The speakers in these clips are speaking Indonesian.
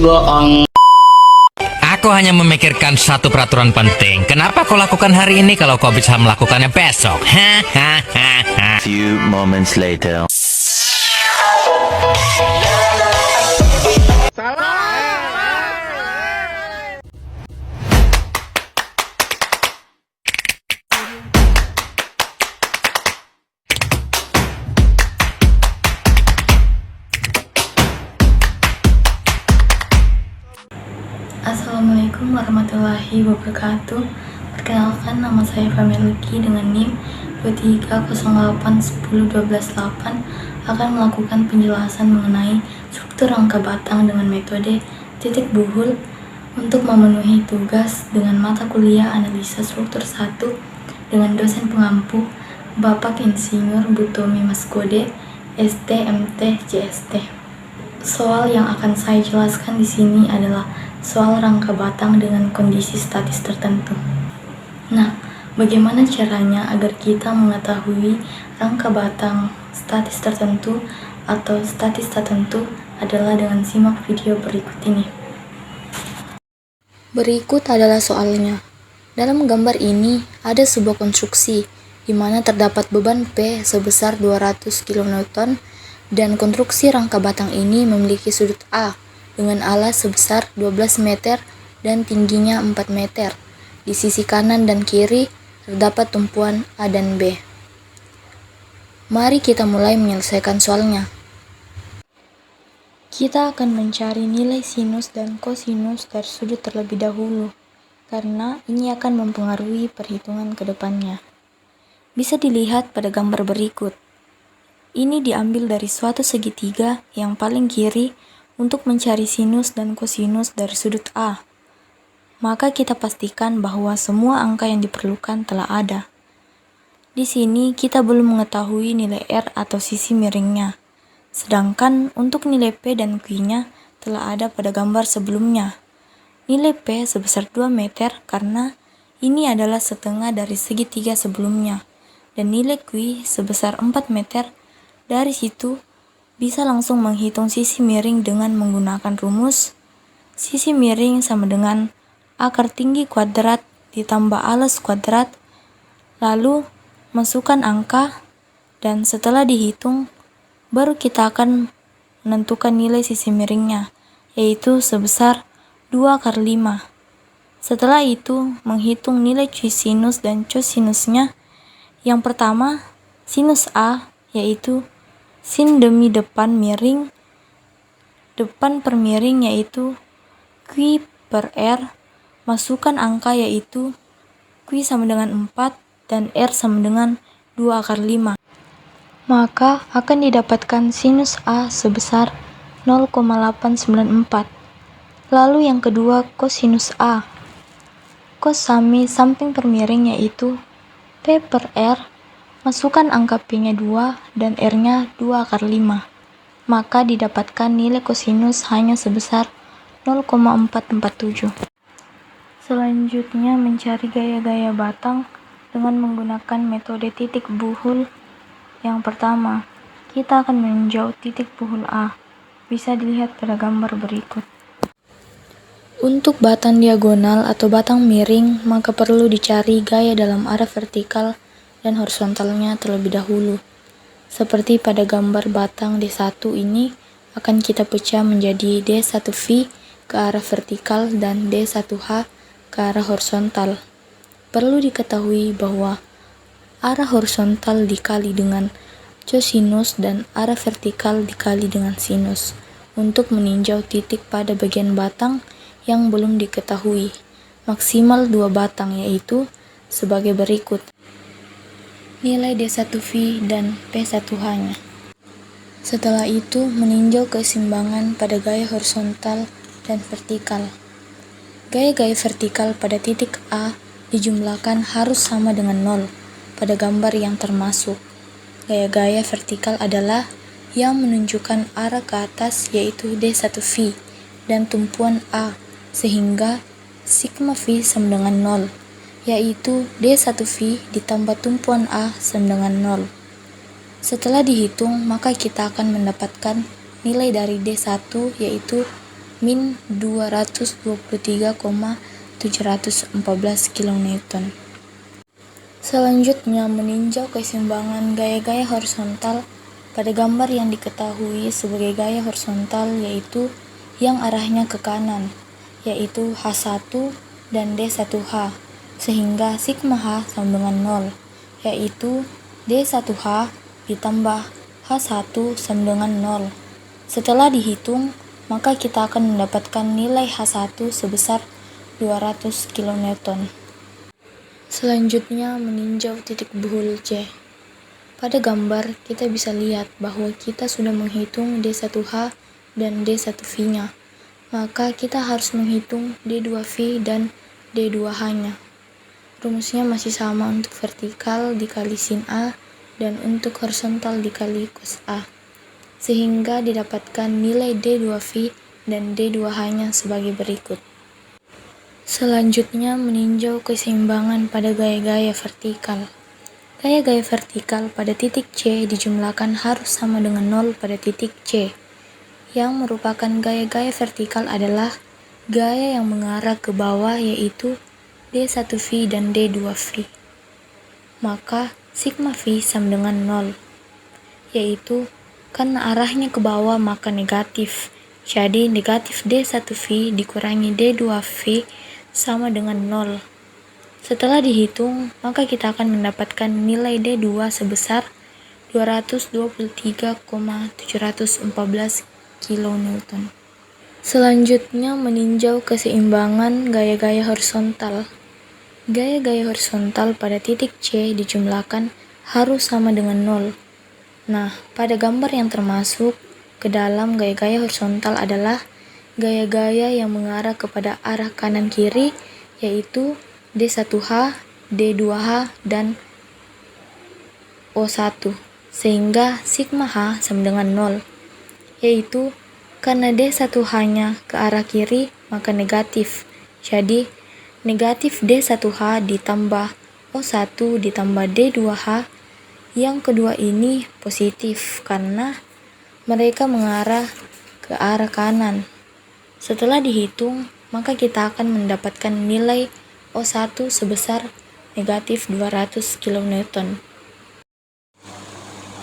Aku hanya memikirkan satu peraturan penting. Kenapa kau lakukan hari ini kalau kau bisa melakukannya besok? Few moments later. Assalamualaikum warahmatullahi wabarakatuh. Perkenalkan, nama saya Fameluki dengan NIM 230810128 akan melakukan penjelasan mengenai struktur rangka batang dengan metode titik buhul untuk memenuhi tugas dengan mata kuliah analisa struktur 1 dengan dosen pengampu Bapak Insinyur Butomi Maskode, STMT JST. Soal yang akan saya jelaskan di sini adalah soal rangka batang dengan kondisi statis tertentu. Nah, bagaimana caranya agar kita mengetahui rangka batang statis tertentu atau statis tertentu adalah dengan simak video berikut ini. Berikut adalah soalnya. Dalam gambar ini ada sebuah konstruksi di mana terdapat beban P sebesar 200 kN dan konstruksi rangka batang ini memiliki sudut A dengan alas sebesar 12 meter dan tingginya 4 meter. Di sisi kanan dan kiri terdapat tumpuan A dan B. Mari kita mulai menyelesaikan soalnya. Kita akan mencari nilai sinus dan kosinus dari sudut terlebih dahulu, karena ini akan mempengaruhi perhitungan ke depannya. Bisa dilihat pada gambar berikut. Ini diambil dari suatu segitiga yang paling kiri untuk mencari sinus dan kosinus dari sudut A. Maka kita pastikan bahwa semua angka yang diperlukan telah ada. Di sini kita belum mengetahui nilai R atau sisi miringnya. Sedangkan untuk nilai P dan Q-nya telah ada pada gambar sebelumnya. Nilai P sebesar 2 meter karena ini adalah setengah dari segitiga sebelumnya. Dan nilai Q sebesar 4 meter. Dari situ bisa langsung menghitung sisi miring dengan menggunakan rumus sisi miring sama dengan akar tinggi kuadrat ditambah alas kuadrat, lalu masukkan angka, dan setelah dihitung baru kita akan menentukan nilai sisi miringnya, yaitu sebesar 2 akar 5. Setelah itu menghitung nilai cosinus dan cosinusnya. Yang pertama sinus A, yaitu sin demi depan miring, depan per miring yaitu Q per R, masukkan angka yaitu Q sama dengan 4 dan R sama dengan 2 akar 5. Maka akan didapatkan sinus A sebesar 0,894. Lalu yang kedua kosinus A. Cos sami samping per miring yaitu P per R, masukkan angka P-nya 2 dan R-nya 2 akar 5. Maka didapatkan nilai kosinus hanya sebesar 0,447. Selanjutnya mencari gaya-gaya batang dengan menggunakan metode titik buhul. Yang pertama, kita akan meninjau titik buhul A. Bisa dilihat pada gambar berikut. Untuk batang diagonal atau batang miring, maka perlu dicari gaya dalam arah vertikal dan horizontalnya terlebih dahulu. Seperti pada gambar batang D1 ini akan kita pecah menjadi D1V ke arah vertikal dan D1H ke arah horizontal. Perlu diketahui bahwa arah horizontal dikali dengan cosinus dan arah vertikal dikali dengan sinus untuk meninjau titik pada bagian batang yang belum diketahui. Maksimal 2 batang yaitu sebagai berikut. Nilai D1V dan P1H-nya. Setelah itu, meninjau keseimbangan pada gaya horizontal dan vertikal. Gaya-gaya vertikal pada titik A dijumlahkan harus sama dengan 0 pada gambar yang termasuk. Gaya-gaya vertikal adalah yang menunjukkan arah ke atas yaitu D1V dan tumpuan A, sehingga sigma V sama dengan 0. Yaitu D1V ditambah tumpuan A sama dengan 0. Setelah dihitung, maka kita akan mendapatkan nilai dari D1 yaitu 0,847 min 223,714 kN. Selanjutnya, meninjau keseimbangan gaya-gaya horizontal pada gambar yang diketahui sebagai gaya horizontal, yaitu yang arahnya ke kanan, yaitu H1 dan D1H, sehingga sigma H sama dengan 0, yaitu D1H ditambah H1 sama dengan 0. Setelah dihitung, maka kita akan mendapatkan nilai H1 sebesar 200 kN. Selanjutnya, meninjau titik buhul C. Pada gambar, kita bisa lihat bahwa kita sudah menghitung D1H dan D1V-nya. Maka kita harus menghitung D2V dan D2H-nya. Rumusnya masih sama untuk vertikal dikali sin A dan untuk horizontal dikali cos A. Sehingga didapatkan nilai D2V dan D2H-nya sebagai berikut. Selanjutnya, meninjau keseimbangan pada gaya-gaya vertikal. Gaya-gaya vertikal pada titik C dijumlahkan harus sama dengan 0 pada titik C. Yang merupakan gaya-gaya vertikal adalah gaya yang mengarah ke bawah, yaitu D1V dan D2V. Maka sigma V sama dengan 0, yaitu karena arahnya ke bawah maka negatif. Jadi negatif D1V dikurangi D2V sama dengan 0. Setelah dihitung, maka kita akan mendapatkan nilai D2 sebesar 223,714 kN. Selanjutnya, meninjau keseimbangan gaya-gaya horizontal. Gaya-gaya horizontal pada titik C dijumlahkan harus sama dengan 0. Nah, pada gambar yang termasuk ke dalam gaya-gaya horizontal adalah gaya-gaya yang mengarah kepada arah kanan-kiri, yaitu D1H, D2H, dan O1, sehingga sigma H sama dengan 0, yaitu karena D1H-nya ke arah kiri maka negatif. Jadi negatif D1H ditambah O1 ditambah D2H, yang kedua ini positif karena mereka mengarah ke arah kanan. Setelah dihitung, maka kita akan mendapatkan nilai O1 sebesar negatif 200 kN.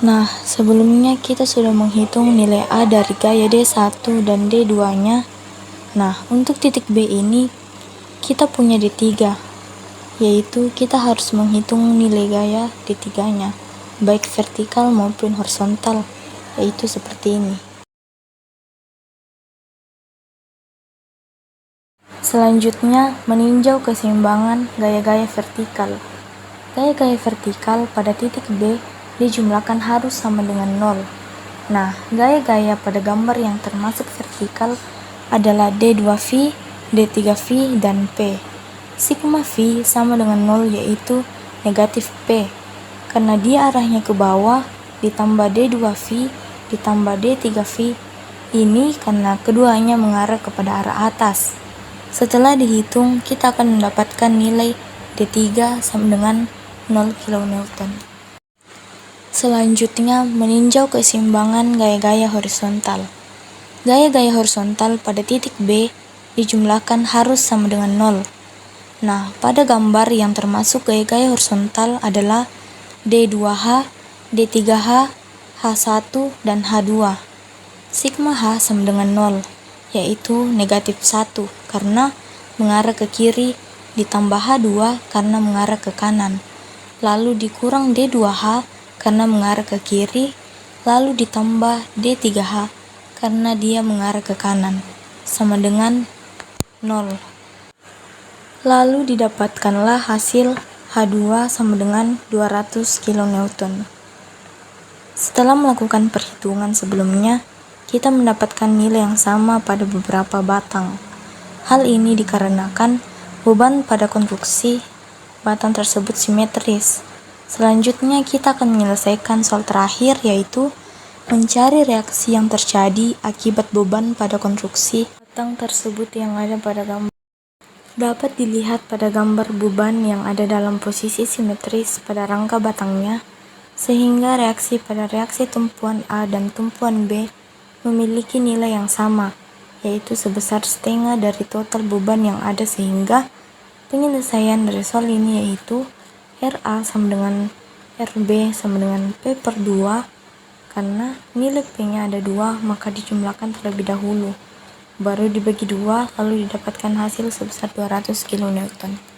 Nah, sebelumnya kita sudah menghitung nilai A dari gaya D1 dan D2-nya. Nah, untuk titik B ini kita punya D3, yaitu kita harus menghitung nilai gaya D3-nya, baik vertikal maupun horizontal, yaitu seperti ini. Selanjutnya, meninjau keseimbangan gaya-gaya vertikal. Gaya-gaya vertikal pada titik B dijumlahkan harus sama dengan 0. Nah, gaya-gaya pada gambar yang termasuk vertikal adalah D2V, D3V, dan P. Sigma V sama dengan 0, yaitu negatif P, karena dia arahnya ke bawah, ditambah D2V, ditambah D3V, ini karena keduanya mengarah kepada arah atas. Setelah dihitung, kita akan mendapatkan nilai D3 sama dengan 0 kN. Selanjutnya, meninjau keseimbangan gaya-gaya horizontal. Gaya-gaya horizontal pada titik B dijumlahkan harus sama dengan 0. Nah, pada gambar yang termasuk gaya-gaya horizontal adalah D2H, D3H, H1, dan H2. Sigma H sama dengan 0, yaitu negatif 1 karena mengarah ke kiri, ditambah H2 karena mengarah ke kanan, lalu dikurang D2H karena mengarah ke kiri, lalu ditambah D3H karena dia mengarah ke kanan, sama dengan 0. Lalu didapatkanlah hasil H2 sama dengan 200 kN. Setelah melakukan perhitungan sebelumnya, kita mendapatkan nilai yang sama pada beberapa batang. Hal ini dikarenakan beban pada konstruksi batang tersebut simetris. Selanjutnya kita akan menyelesaikan soal terakhir, yaitu mencari reaksi yang terjadi akibat beban pada konstruksi batang tersebut yang ada pada gambar. Dapat dilihat pada gambar beban yang ada dalam posisi simetris pada rangka batangnya, sehingga reaksi pada reaksi tumpuan A dan tumpuan B memiliki nilai yang sama, yaitu sebesar setengah dari total beban yang ada, sehingga penyelesaian dari soal ini yaitu RA sama dengan RB sama dengan P per 2. Karena nilai P-nya ada 2, maka dijumlahkan terlebih dahulu, baru dibagi 2, lalu didapatkan hasil sebesar 200 kN.